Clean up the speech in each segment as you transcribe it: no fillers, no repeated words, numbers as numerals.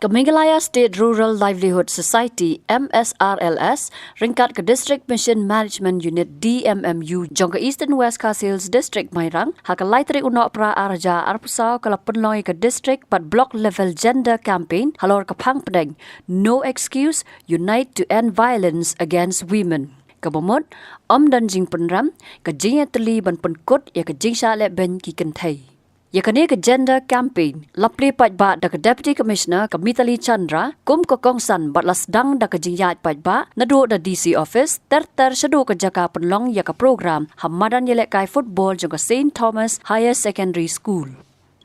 Meghalaya State Rural Livelihood Society MSRLS ringkat ke District Mission Management Unit DMMU jong ke Eastern West Khasi District Mairang hak laitri unok pra arja arpusau kala penloi ke district pat block level gender campaign halor ke phang pedeng no excuse unite to end violence against women. Kabomot dan jing penram ke jing teli ban penkut ya ke jing sha le ben ki kenthai. Yakani ke gender campaign lapli pajba da ke deputy commissioner ke Mitali Chandra kum ko kongsan batlas dang da ke jingjia pajba nadu da DC office ter sedu ke jaka penlong ya ke program hamadan yelek kai football jong ke St Thomas Higher Secondary School.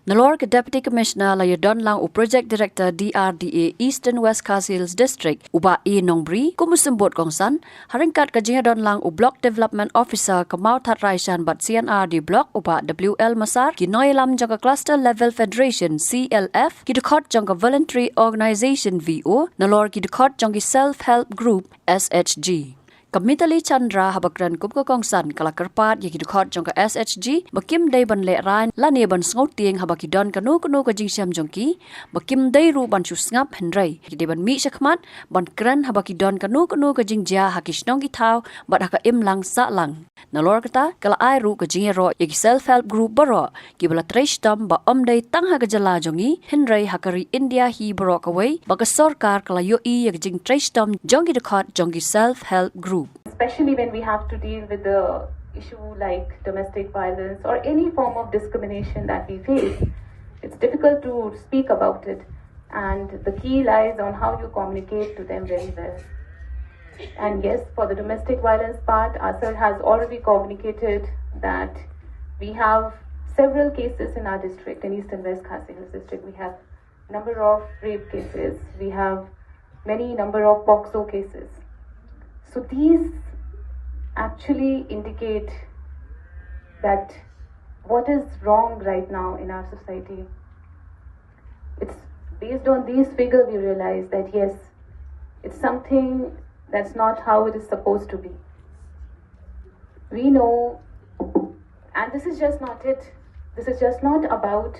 Nalor ke Deputy Commissioner layu don lang u Project Director DRDA Eastern West Khasi District uba E Nongbri kumusembut kongsan haringkat ke jinga don lang u Block Development Officer ke Mau That Raishan bat CNR di Block uba WL Masar ki noilam jangka Cluster Level Federation CLF ki Dkhot jangka Voluntary Organisation VO nalor ki Dkhot jangki Self Help Group SHG. Mitali Chandra habakran kum ko kongsan kala kerpat yaki Dkhot jong ka SHG bakim dai ban Lehrain lani ban sngot Tieng habaki don kanu ke jingsiam jongki bakim dai ru ban chu ngap henrai ki ban mi Shakhmat ban kran habaki don kanu ke Jingjia haki snong ki thau bat haka im lang sa lang nalor kata kala ai ru ke jingero yaki self help group baro ki bala treshtam ba dai tang ha gejala jongi henrai hakari India hi baro kawai baka sarkar kala yo I yaki jing treshtam jongi Dkhot jongi self help group. Especially when we have to deal with the issue like domestic violence or any form of discrimination that we face, it's difficult to speak about it, and the key lies on how you communicate to them very well. And yes, for the domestic violence part, ASAR has already communicated that we have several cases in our district, in Eastern West Khasi district. We have number of rape cases, we have many number of POXO cases. So these actually indicate that what is wrong right now in our society. It's based on these figures we realize that yes, it's something that's not how it is supposed to be. We know, and this is just not it. This is just not about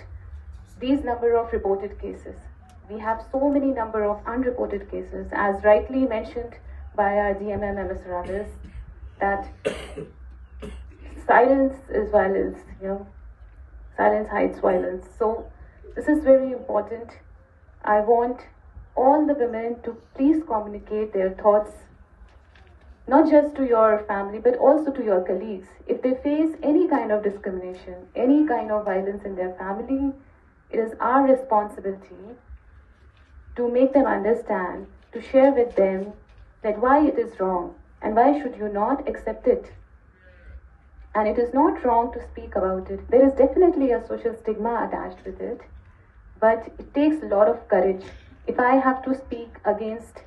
these number of reported cases. We have so many number of unreported cases, as rightly mentioned by our DMM MSRLS, that silence is violence, silence hides violence. So this is very important. I want all the women to please communicate their thoughts, not just to your family, but also to your colleagues. If they face any kind of discrimination, any kind of violence in their family, it is our responsibility to make them understand, to share with them that why it is wrong and why should you not accept it. And it is not wrong to speak about it. There is definitely a social stigma attached with it, but it takes a lot of courage. If I have to speak against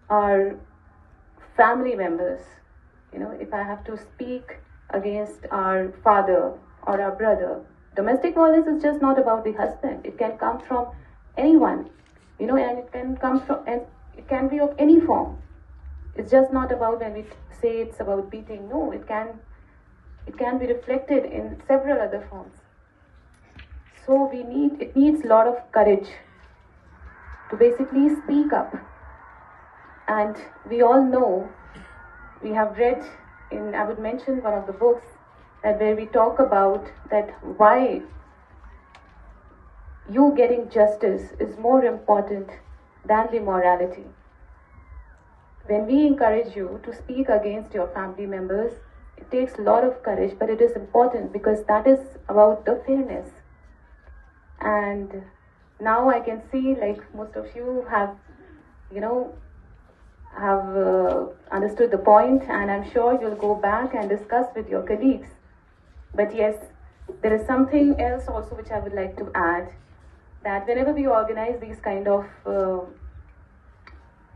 our family members, if I have to speak against our father or our brother, domestic violence is just not about the husband. It can come from anyone, and it can come from, and it can be of any form. It's just not about when we say it's about beating. No, it can be reflected in several other forms. So it needs a lot of courage to basically speak up. And we all know, we have read I would mention one of the books that where we talk about that why you getting justice is more important than the morality. When we encourage you to speak against your family members, it takes a lot of courage, but it is important because that is about the fairness. And now I can see, like most of you have, understood the point, and I'm sure you'll go back and discuss with your colleagues. But yes, there is something else also which I would like to add, that whenever we organize these kind of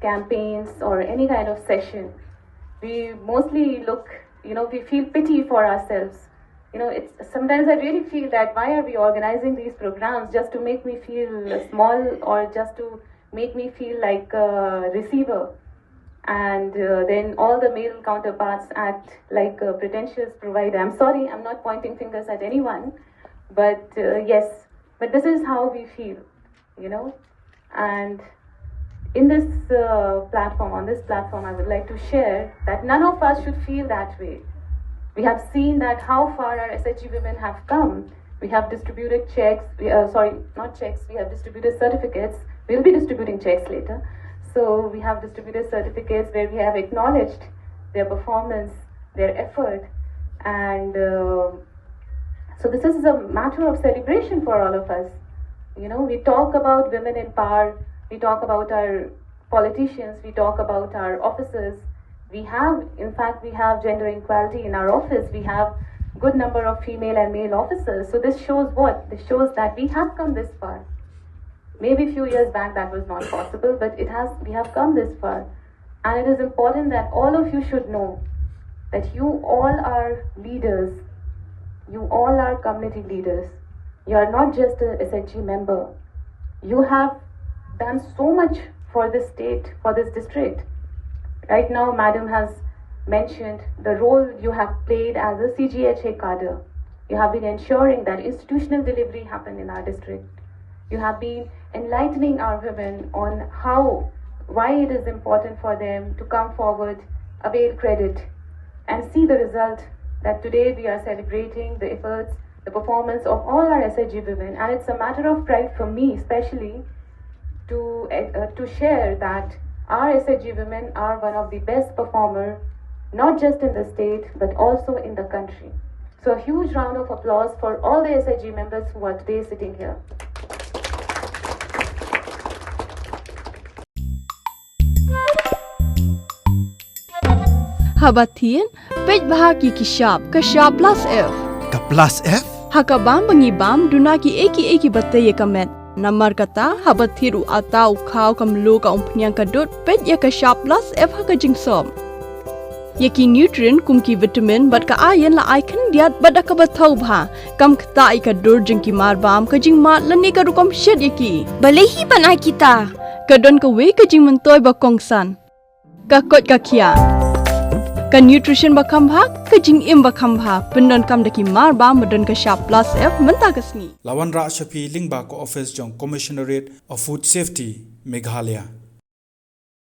campaigns or any kind of session, we mostly look, we feel pity for ourselves. Sometimes I really feel that why are we organizing these programs just to make me feel small or just to make me feel like a receiver, and then all the male counterparts act like a pretentious provider. I'm sorry, I'm not pointing fingers at anyone, but yes, but this is how we feel, And in this platform, I would like to share that none of us should feel that way. We have seen that how far our SHG women have come. We have distributed checks, we have distributed certificates. We'll be distributing checks later. So we have distributed certificates where we have acknowledged their performance, their effort, and so this is a matter of celebration for all of us. You know, we talk about women in power, we talk about our politicians, we talk about our officers. We have gender equality in our office. We have good number of female and male officers. So this shows what? This shows that we have come this far. Maybe a few years back that was not possible, but we have come this far. And it is important that all of you should know that you all are leaders. You all are community leaders. You are not just a SHG member. You have done so much for this state, for this district. Right now, Madam has mentioned the role you have played as a CGHA cadre. You have been ensuring that institutional delivery happen in our district. You have been enlightening our women on why it is important for them to come forward, avail credit, and see the result that today we are celebrating the efforts, the performance of all our SHG women. And it's a matter of pride for me, especially, to share that our SHG women are one of the best performers, not just in the state, but also in the country. So a huge round of applause for all the SHG members who are today sitting here. Haba Tieng, page bahagi kishap plus F. Ka plus F? Hakabam bangibam dunaki eki bataya kamet. Namar kata habat thiru atau kau kamlu ka umpnyang kadut pet ya ka sharp plus F ha ka jingsom. Yaki nutrient kum ki vitamin bat ka iron la ai kan diat bat ka bathau bha kam kata ai ka dur jing ki mar bam ka jing mat lani ka rukom shed yaki. Balehi panai kita. Ka don ka we ka jing mentoy ba kongsan. Ka kot ka kia. Ka nutrition ba khambha ka jing im ba khambha pendon kam daki mar bam badon ka sharp plus F menta ka sni. Lawan Ra Shafi Lingba ko office jong Commissionerate of Food Safety Meghalaya.